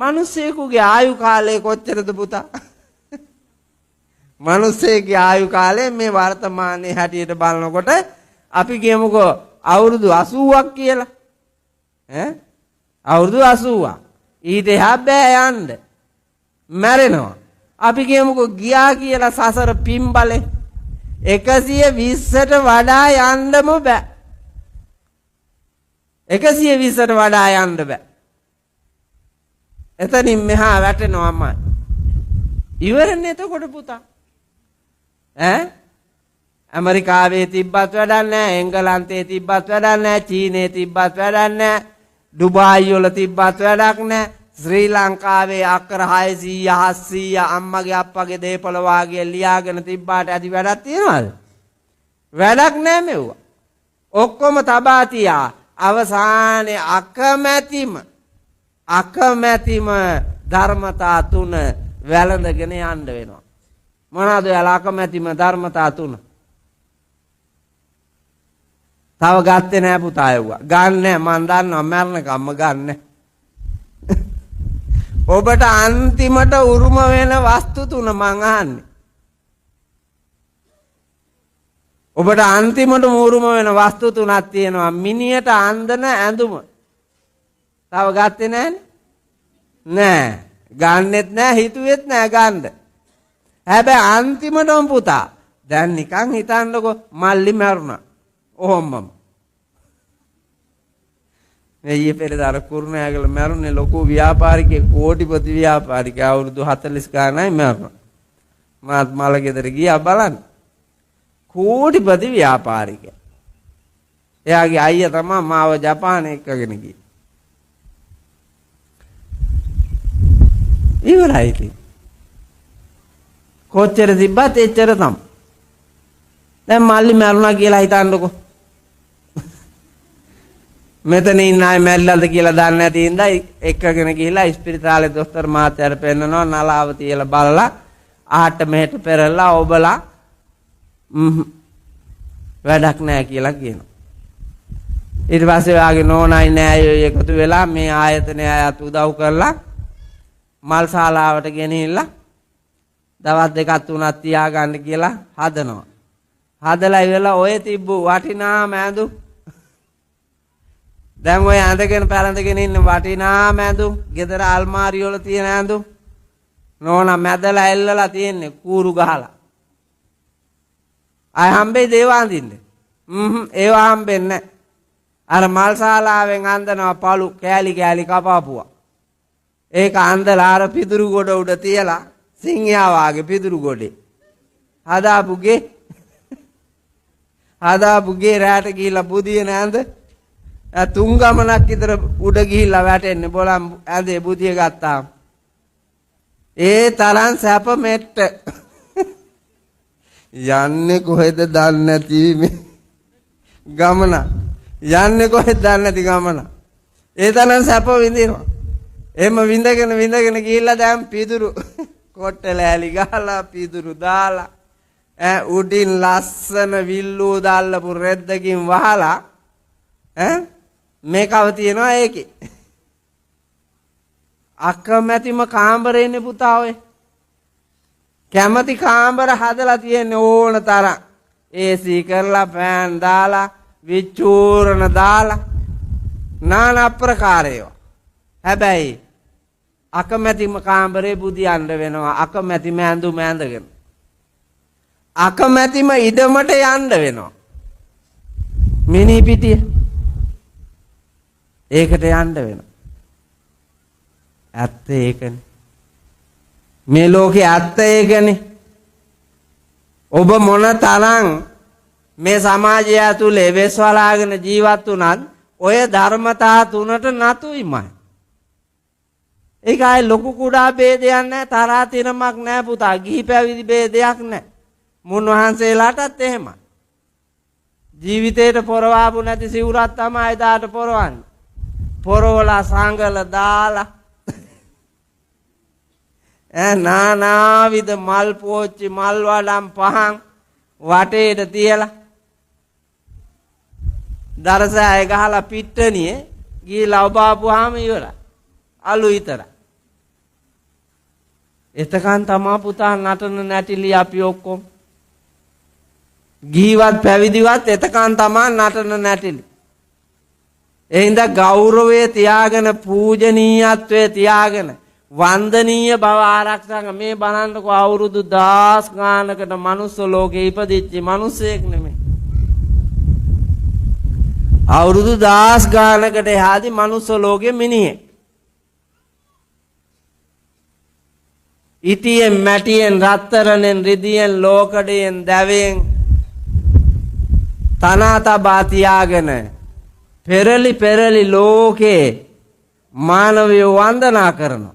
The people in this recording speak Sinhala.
මිනිස්සෙකුගේ ආයු කාලය කොච්චරද පුතා? මිනිස්සෙගේ ආයු කාලය මේ වර්තමානයේ හැටියට බලනකොට අපි කියමුකෝ අවුරුදු 80ක් කියලා. අවුරුදු 80ක්. ඊට එහා බෑ යන්න. මැරෙනවා. අපි කියමුකෝ ගියා කියලා සසර පිම්බලේ 120ට වඩා යන්නම බෑ. 120ට වඩා යන්න බෑ. එතනින් මෙහා වැටෙනවාමයි. ඉවරනේ එතකොට පුතා. ඇමරිකාවේ තිබ්බත් වැඩක් නැහැ, එංගලන්තේ තිබ්බත් වැඩක් නැහැ, චීනේ තිබ්බත් වැඩක් නැහැ, ඩුබායි වල තිබ්බත් වැඩක් නැහැ. ශ්‍රී ලංකාවේ අක්කර 600 700 අම්මගේ අප්පගේ දේපල වාගේ ලියාගෙන තිබ්බාට ඇති වැඩක් තියනවද? වැඩක් නැහැ මෙව්වා. ඔක්කොම තබා තියා අවසානයේ අකමැතිම ධර්මතා තුන වැළඳගෙන යන්න වෙනවා. මොනවාද ඔයාලා අකමැතිම ධර්මතා තුන? තව ගත්තේ නැහැ පුතා එව්වා. ගන්න මන් දන්නවා මරණකම්ම ගන්න. ඔබට අන්තිමට උරුම වෙන වස්තු තුන මං අහන්නේ. ඔබට අන්තිමට උරුම වෙන වස්තු තුනක් තියෙනවා. මිනියට අන්දන ඇඳුම. තව ගත්තේ නැහනේ? නෑ. ගන්නෙත් නෑ, හිතුවෙත් නෑ ගන්න. හැබැයි අන්තිමටම පුතා දැන් නිකන් හිතන්නකෝ මල්ලි මරුණා. ඔහොමම. මේ ඊයේ පෙරේද කුරුණෑගල මරුනේ ලොකු ව්‍යාපාරිකයෙක්, කෝටිපති ව්‍යාපාරිකයෙක්. අවුරුදු 40 ගානයි මරුණා. මාත් මල ගෙදර ගියා බලන්න. කෝටිපති ව්‍යාපාරිකයෙක්. එයාගේ අයියා තමයි මාව ජපානයේ එක්කගෙන ගියේ. ඉවරයි ඉතින්. කොච්චර තිබ්බත් එච්චර තමයි. දැන් මල්ලි මරුණා කියලා හිතන්නකෝ. මෙතන ඉන්න අය මැරිලාද කියලා දන්නේ නැති ඉඳලා එක්කගෙන ගිහිල්ලා ඉස්පිරිතාලේ දොස්තර මහත්තයාට පෙන්නනවා, නලාව තියලා බලලා ආහට මෙහෙට පෙරලා ඔබලා වැඩක් නැහැ කියලා කියනවා. ඊට පස්සේ වාගේ නෝනයි නෑයෝ එකතු වෙලා මේ ආයතනය අයත් උදව් කරලා මල් ශාලාවට ගෙනිහිල්ලා දවස් දෙකක් තුනක් තියාගන්න කියලා හදනවා. හදලා ඉවරලා ඔය තිබ්බු වටිනා මෑඳුම් දැන් ඔය ඇඳගෙන පැලඳගෙන ඉන්න වටිනා මෑඳුම් ගෙදර අල්මාරිය වල තියෙන ඇඳුම් නෝනා මැදලා එල්ලලා තියෙන්නේ කූරු ගහලා. අය හම්බෙයි දේව අඳින්න. ඒවා හම්බෙන්නේ නැහැ. අර මල් ශාලාවෙන් අඳනවා පළු කෑලි කෑලි කපාපුවා. ඒක අඳලා අර පිදුරු ගොඩ උඩ තියලා සිංහයා වාගේ පිදුරු ගොඩේ හදාපුගේ රැට ගිහිල්ලා බුදිය නැන්ද තුන් ගමනක් විතර උඩ ගිහිල්ලා වැටෙන්නේ බලන් ඇඳේ බුදිය ගත්තාම ඒ තරම් සැප මෙට්ට යන්නේ කොහෙද දන්නේ නැති මේ ගමන යන්නේ කොහෙද දන්නේ නැති ගමන ඒ තරම් සැප විඳිනවා. එහෙම විඳගෙන ගිහිල්ලා දැන් පිදුරු කොට්ටලෑලි ගහලා පිදුරු දාලා උඩින් ලස්සන විල්ලූ දාල්ලපු රෙද්දකින් වහලා මේකව තියනවා ඒකේ. අකමැතිම කාමරේ ඉන්නේ පුතා ඔය. කැමති කාමර හදලා තියෙන්නේ ඕන තරම්. AC කරලා ෆෑන් දාලා විචූරණ දාලා নানা ප්‍රකාරයෝ. හැබැයි අකමැතිම කාමරේ බුදියන්න වෙනවා. අකමැතිම ඇඳුම ඇඳගෙන. අකමැතිම ඉඩමට යන්න වෙනවා. මිනි පිටිය. ඒකට යන්න වෙනවා. ඇත්ත ඒකනේ. මේ ලෝකේ ඇත්ත ඒකනේ. ඔබ මොන තරම් මේ සමාජය ඇතුලේ වෙස්වලාගෙන ජීවත් වුණත් ඔය ධර්මතා තුනට නතුයිමයි. ඒක ආයේ ලොකු කුඩා ભેදයක් නැහැ, තරහා තිරමක් නැහැ පුතා. ගිහි පැවිදි ભેදයක් නැහැ. මුන් වහන්සේලාටත් එහෙමයි. ජීවිතේට පොරවාපු නැති සිවුරක් තමයි එදාට පොරවන්නේ. පොරවලා සංගල දාලා නානාවිද මල් පෝච්චි මල් වඩම් පහන් වටේට තියලා දරසෑය ගහලා පිට්ටනියේ ගිහිලා ඔබ ආපුවාම ඉවරයි. අලු විතර. එතකන් තමා පුතා නටන නැටිලි අපි ඔක්කොම. ගිහිවත් පැවිදිවත් එතකන් තමා නටන නැටිලි. එහෙනම් ගෞරවය තියාගෙන පූජනීයත්වයේ තියාගෙන වන්දනීය බව ආරක්ෂා කරන මේ බලන්නකො අවුරුදු 10 ගානකට මනුස්ස ලෝකේ ඉපදිච්ච මිනිසෙක් නෙමෙයි. අවුරුදු 10 ගානකට එහාදී මනුස්ස ලෝකෙ මිනිහෙක්. ඉතියෙන් මැටියෙන් රත්තරනෙන් රිදියෙන් ලෝකඩයෙන් දැවෙන් තනාතබා තියාගෙන පෙරලි ලෝකේ මානවය වන්දනා කරනවා.